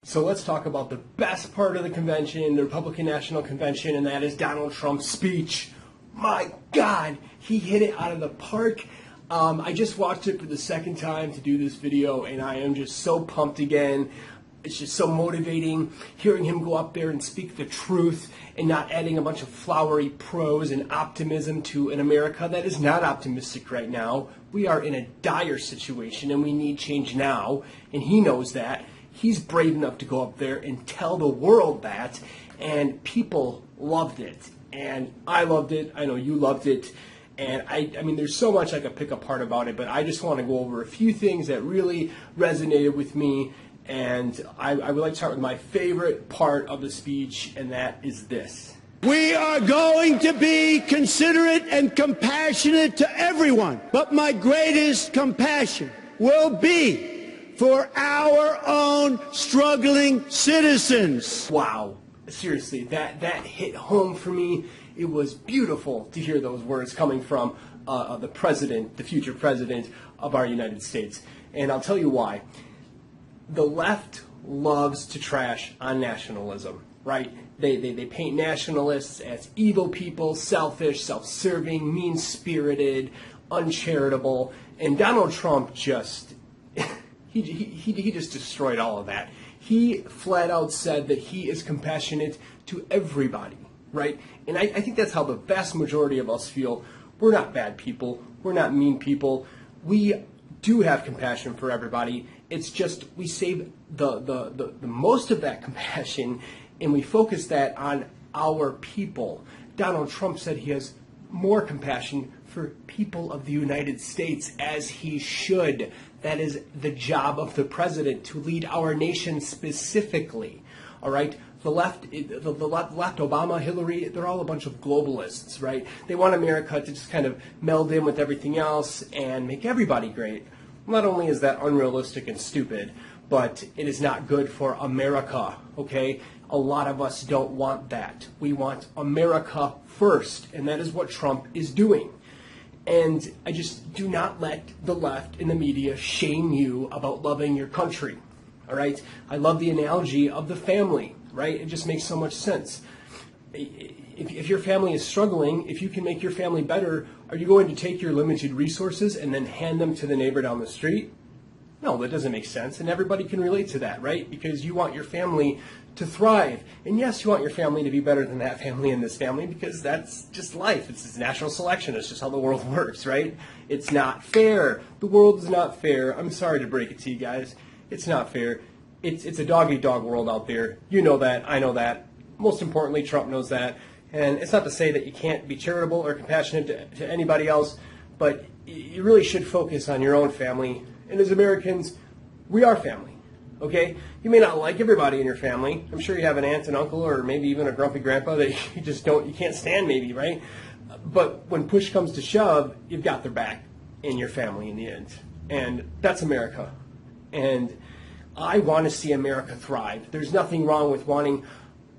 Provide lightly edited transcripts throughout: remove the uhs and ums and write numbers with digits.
So let's talk about the best part of the convention, the Republican National Convention, and that is Donald Trump's speech. My God, he hit it out of the park. I just watched it for the second time to do this video, and I am just so pumped again. It's just so motivating hearing him go up there and speak the truth and not adding a bunch of flowery prose and optimism to an America that is not optimistic right now. We are in a dire situation and we need change now, and he knows that. He's brave enough to go up there and tell the world that, and people loved it. And I loved it. I know you loved it. And I mean, there's so much I could pick apart about it, but I just want to go over a few things that really resonated with me. And I would like to start with my favorite part of the speech, and that is this. We are going to be considerate and compassionate to everyone, but my greatest compassion will be for our own struggling citizens. Wow. Seriously, that hit home for me. It was beautiful to hear those words coming from the president, the future president of our United States. And I'll tell you why. The left loves to trash on nationalism, right? They paint nationalists as evil people, selfish, self-serving, mean-spirited, uncharitable, and Donald Trump just he just destroyed all of that. He flat out said that he is compassionate to everybody, right? And I think that's how the vast majority of us feel. We're not bad people. We're not mean people. We do have compassion for everybody. It's just we save the most of that compassion and we focus that on our people. Donald Trump said he has more compassion for people of the United States, as he should. That is the job of the president, to lead our nation specifically. All right? The left, Obama, Hillary, they're all a bunch of globalists, right? They want America to just kind of meld in with everything else and make everybody great. Not only is that unrealistic and stupid, but it is not good for America, okay? A lot of us don't want that. We want America first, and that is what Trump is doing. And I just do not let the left and the media shame you about loving your country, all right? I love the analogy of the family, right? It just makes so much sense. If your family is struggling, if you can make your family better, are you going to take your limited resources and then hand them to the neighbor down the street? No, that doesn't make sense, and everybody can relate to that, right? Because you want your family to thrive. And yes, you want your family to be better than that family and this family, because that's just life. It's natural selection. It's just how the world works, right? It's not fair. The world is not fair. I'm sorry to break it to you guys. It's not fair. It's a dog-eat-dog world out there. You know that. I know that. Most importantly, Trump knows that. And it's not to say that you can't be charitable or compassionate to anybody else, but you really should focus on your own family. And as Americans, we are family, okay? You may not like everybody in your family. I'm sure you have an aunt and uncle or maybe even a grumpy grandpa that you can't stand maybe, right? But when push comes to shove, you've got their back in your family in the end. And that's America. And I want to see America thrive. There's nothing wrong with wanting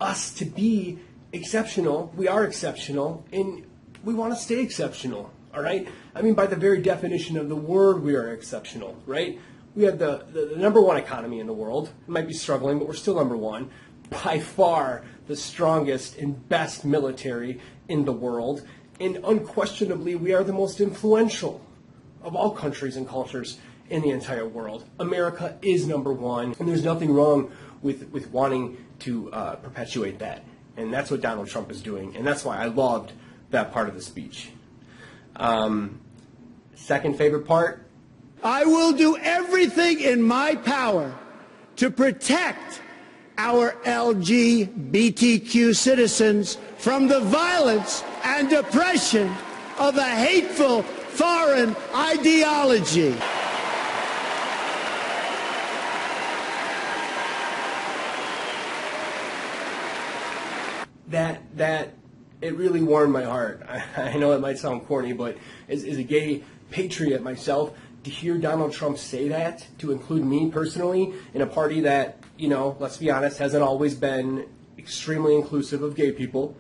us to be exceptional. We are exceptional, and we want to stay exceptional, all right? I mean, by the very definition of the word, we are exceptional, right? We have the number one economy in the world. It might be struggling, but we're still number one. By far the strongest and best military in the world. And unquestionably, we are the most influential of all countries and cultures in the entire world. America is number one, and there's nothing wrong with wanting to perpetuate that. And that's what Donald Trump is doing, and that's why I loved that part of the speech. Second favorite part? I will do everything in my power to protect our LGBTQ citizens from the violence and oppression of a hateful foreign ideology. That it really warmed my heart. I know it might sound corny, but as a gay patriot myself, to hear Donald Trump say that, to include me personally in a party that, you know, let's be honest, hasn't always been extremely inclusive of gay people,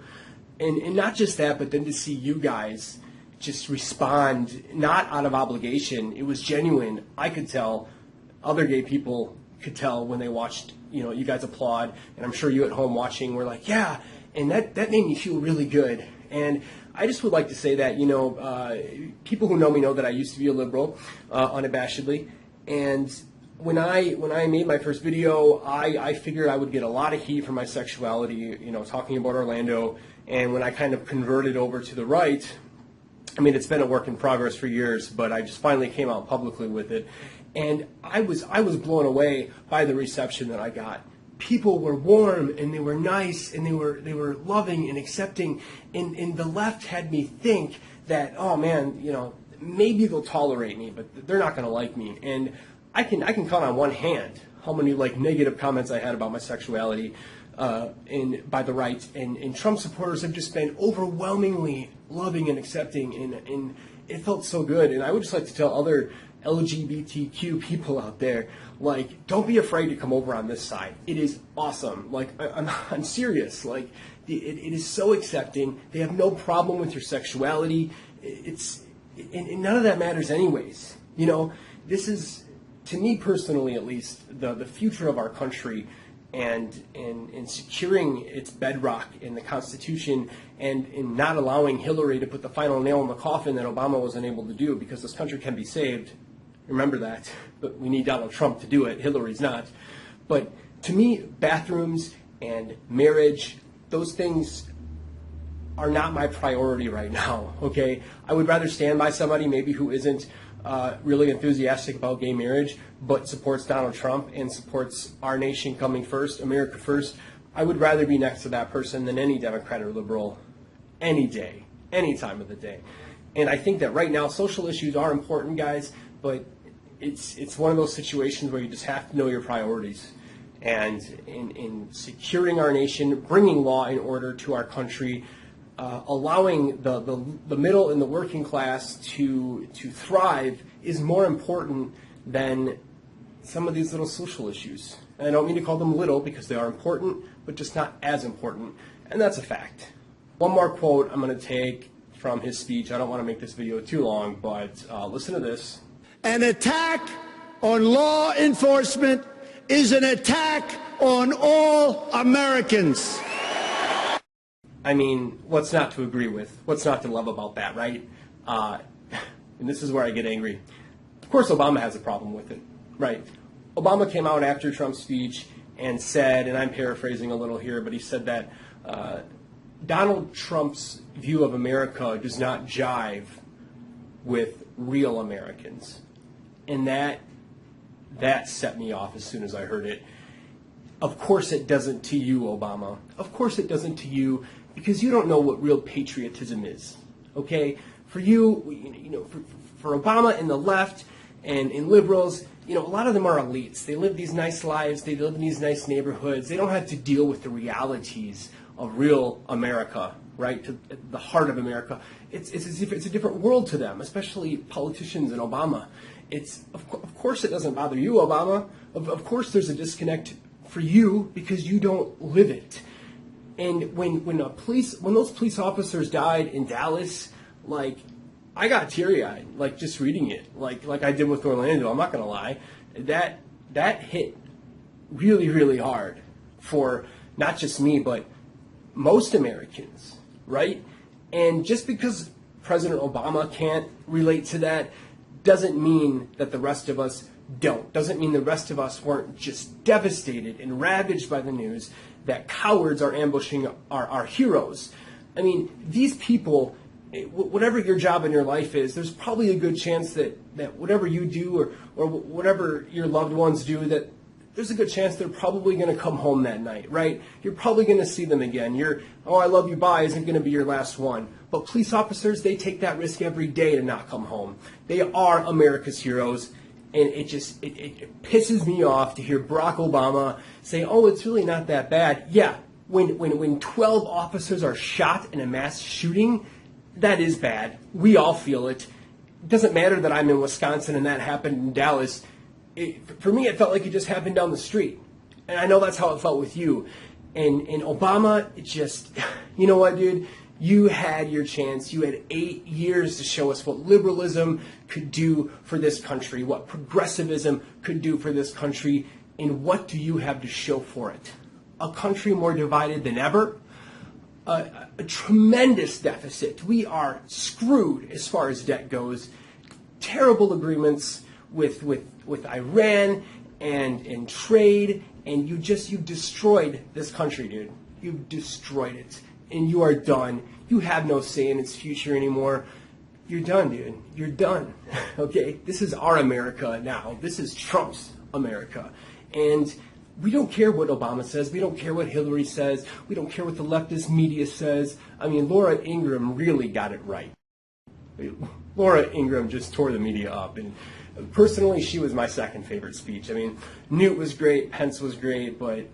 and not just that, but then to see you guys just respond, not out of obligation. It was genuine. I could tell, other gay people could tell when they watched you guys applaud, and I'm sure you at home watching were like, yeah, and that made me feel really good. And I just would like to say that, people who know me know that I used to be a liberal, unabashedly, and when I made my first video, I figured I would get a lot of heat for my sexuality, talking about Orlando, and when I kind of converted over to the right, I mean, it's been a work in progress for years, but I just finally came out publicly with it, and I was blown away by the reception that I got. People were warm, and they were nice, and they were loving and accepting, and the left had me think that, oh man, maybe they'll tolerate me, but they're not going to like me. And I can count on one hand how many negative comments I had about my sexuality by the right, and Trump supporters have just been overwhelmingly loving and accepting, and it felt so good. And I would just like to tell other LGBTQ people out there, don't be afraid to come over on this side. It is awesome. I'm serious. It is so accepting. They have no problem with your sexuality. And none of that matters anyways. This is, to me personally at least, the future of our country, and in securing its bedrock in the Constitution, and in not allowing Hillary to put the final nail in the coffin that Obama wasn't able to do, because this country can be saved. Remember that. But we need Donald Trump to do it. Hillary's not. But to me, bathrooms and marriage, those things are not my priority right now, okay? I would rather stand by somebody maybe who isn't really enthusiastic about gay marriage, but supports Donald Trump and supports our nation coming first, America first. I would rather be next to that person than any Democrat or liberal any day, any time of the day. And I think that right now social issues are important, guys, but it's one of those situations where you just have to know your priorities. And in securing our nation, bringing law and order to our country, allowing the middle and the working class to thrive is more important than some of these little social issues. And I don't mean to call them little, because they are important, but just not as important. And that's a fact. One more quote I'm going to take from his speech. I don't want to make this video too long, but listen to this. An attack on law enforcement is an attack on all Americans. I mean, what's not to agree with? What's not to love about that, right? And this is where I get angry. Of course, Obama has a problem with it, right? Obama came out after Trump's speech and said, and I'm paraphrasing a little here, but he said that Donald Trump's view of America does not jive with real Americans. And that set me off as soon as I heard it. Of course it doesn't to you, Obama. Of course it doesn't to you, because you don't know what real patriotism is, okay? For you, for Obama and the left and liberals, a lot of them are elites. They live these nice lives. They live in these nice neighborhoods. They don't have to deal with the realities of real America, right? To the heart of America. It's as if it's a different world to them, especially politicians and Obama. Of course it doesn't bother you, Obama. Of course there's a disconnect for you because you don't live it. And when those police officers died in Dallas, I got teary-eyed, just reading it, like I did with Orlando. I'm not gonna lie, that hit really, really hard for not just me, but most Americans, right? And just because President Obama can't relate to that doesn't mean that the rest of us don't. Doesn't mean the rest of us weren't just devastated and ravaged by the news that cowards are ambushing our heroes. I mean, these people, whatever your job in your life is, there's probably a good chance that whatever you do or whatever your loved ones do, that there's a good chance they're probably going to come home that night, right? You're probably going to see them again. Your "oh, I love you, bye" isn't going to be your last one. But police officers, they take that risk every day to not come home. They are America's heroes. And it pisses me off to hear Barack Obama say, oh, it's really not that bad. Yeah, when 12 officers are shot in a mass shooting, that is bad. We all feel it. It doesn't matter that I'm in Wisconsin and that happened in Dallas. For me, it felt like it just happened down the street. And I know that's how it felt with you. And Obama, you know what, dude? You had your chance. You had 8 years to show us what liberalism could do for this country, what progressivism could do for this country, And what do you have to show for it? A country more divided than ever? A tremendous deficit. We are screwed as far as debt goes. Terrible agreements with Iran and trade, and you destroyed this country, dude. You destroyed it, and you are done. You have no say in its future anymore. You're done, dude. You're done. Okay? This is our America now. This is Trump's America. And we don't care what Obama says. We don't care what Hillary says. We don't care what the leftist media says. I mean, Laura Ingraham really got it right. Laura Ingraham just tore the media up. And personally, she was my second favorite speech. I mean, Newt was great. Pence was great. But,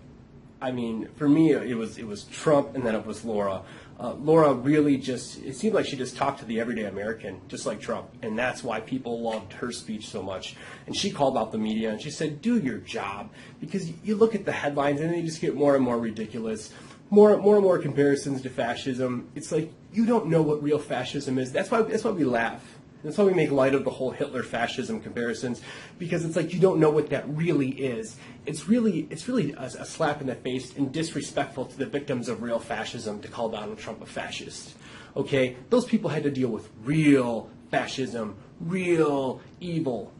I mean, for me, it was Trump, and then it was Laura. Laura really it seemed like she just talked to the everyday American, just like Trump, and that's why people loved her speech so much. And she called out the media, and she said, do your job, because you look at the headlines, and they just get more and more ridiculous, more and more comparisons to fascism. It's like, you don't know what real fascism is. That's why we laugh. That's why we make light of the whole Hitler fascism comparisons, because it's like you don't know what that really is. It's really a slap in the face and disrespectful to the victims of real fascism to call Donald Trump a fascist. Okay? Those people had to deal with real fascism, real evil,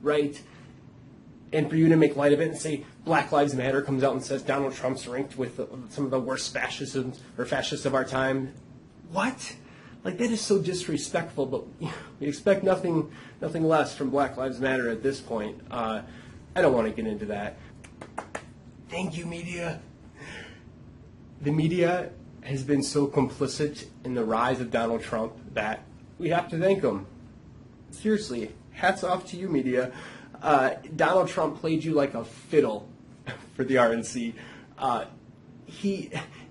right? And for you to make light of it and say Black Lives Matter comes out and says Donald Trump's ranked with some of the worst fascists of our time. What? Like, that is so disrespectful, but we expect nothing less from Black Lives Matter at this point. I don't want to get into that. Thank you, media. The media has been so complicit in the rise of Donald Trump that we have to thank them. Seriously, hats off to you, media. Donald Trump played you like a fiddle for the RNC.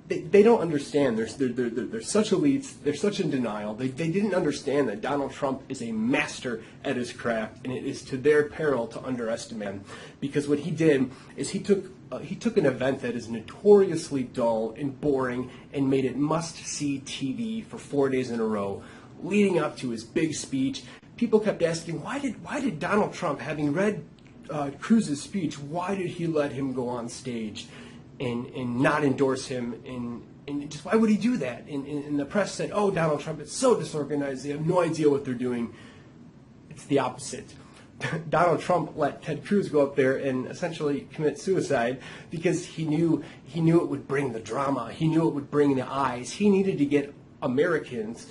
They don't understand. They're such elites. They're such in denial. They didn't understand that Donald Trump is a master at his craft, and it is to their peril to underestimate him. Because what he did is he took an event that is notoriously dull and boring and made it must-see TV for 4 days in a row, leading up to his big speech. People kept asking, why did Donald Trump, having read Cruz's speech, why did he let him go on stage and not endorse him, and just why would he do that? And the press said, oh, Donald Trump is so disorganized, they have no idea what they're doing. It's the opposite. Donald Trump let Ted Cruz go up there and essentially commit suicide because he knew it would bring the drama. He knew it would bring the eyes. He needed to get Americans,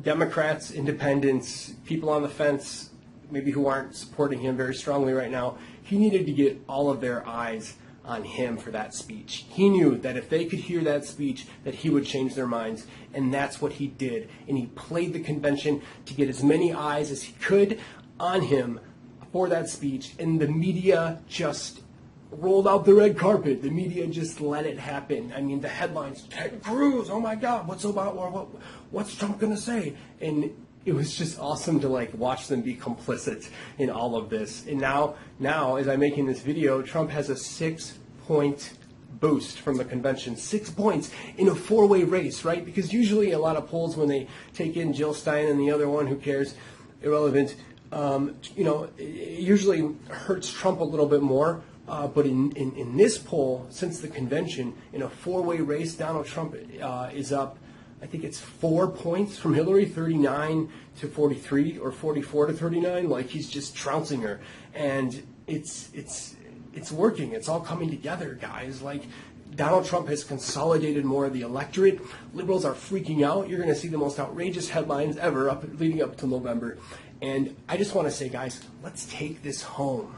Democrats, independents, people on the fence, maybe who aren't supporting him very strongly right now, he needed to get all of their eyes on him for that speech. He knew that if they could hear that speech, that he would change their minds, and that's what he did. And he played the convention to get as many eyes as he could on him for that speech, and the media just rolled out the red carpet. The media just let it happen. I mean, the headlines, Ted Cruz, oh my God, what's Trump going to say? And it was just awesome to watch them be complicit in all of this. And now as I'm making this video, Trump has a 6-point boost from the convention. 6 points in a 4-way race, right? Because usually a lot of polls, when they take in Jill Stein and the other one, who cares, irrelevant, it usually hurts Trump a little bit more. But in this poll, since the convention, in a 4-way race, Donald Trump is up, I think it's 4 points from Hillary, 39 to 43 or 44 to 39. Like, he's just trouncing her, and it's working. It's all coming together, guys. Like, Donald Trump has consolidated more of the electorate. Liberals are freaking out. You're going to see the most outrageous headlines ever leading up to November. And I just want to say, guys, let's take this home.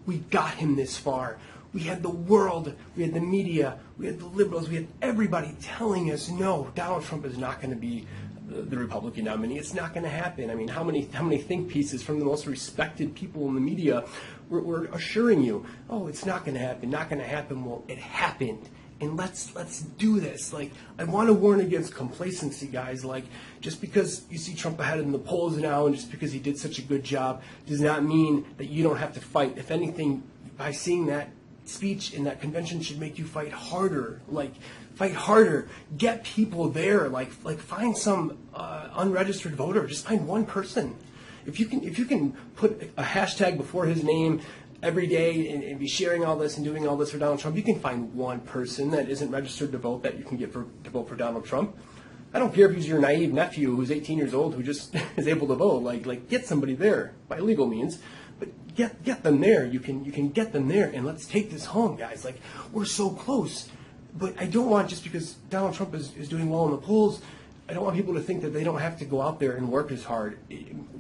We got him this far. We had the world, we had the media, we had the liberals, we had everybody telling us, no, Donald Trump is not going to be the Republican nominee. It's not going to happen. I mean, how many think pieces from the most respected people in the media were assuring you, oh, it's not going to happen, not going to happen. Well, it happened. And let's do this. Like, I want to warn against complacency, guys. Like, just because you see Trump ahead in the polls now and just because he did such a good job does not mean that you don't have to fight. If anything, by seeing that speech in that convention should make you fight harder. Like, fight harder. Get people there. Like find some unregistered voter. Just find one person. If you can put a hashtag before his name every day and be sharing all this and doing all this for Donald Trump, you can find one person that isn't registered to vote that you can get to vote for Donald Trump. I don't care if he's your naive nephew who's 18 years old who just is able to vote. Like get somebody there by legal means, but get them there. You can get them there, and let's take this home, guys. Like, we're so close. But I don't want, just because Donald Trump is doing well in the polls, I don't want people to think that they don't have to go out there and work as hard.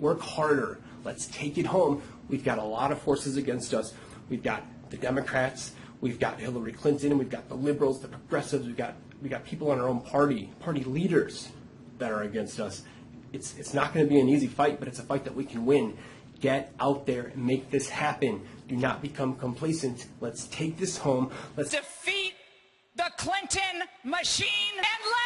Work harder. Let's take it home. We've got a lot of forces against us. We've got the Democrats. We've got Hillary Clinton. We've got the liberals, the progressives. We got people in our own party leaders that are against us. It's not going to be an easy fight, but it's a fight that we can win. Get out there and make this happen. Do not become complacent. Let's take this home. Let's defeat the Clinton machine and let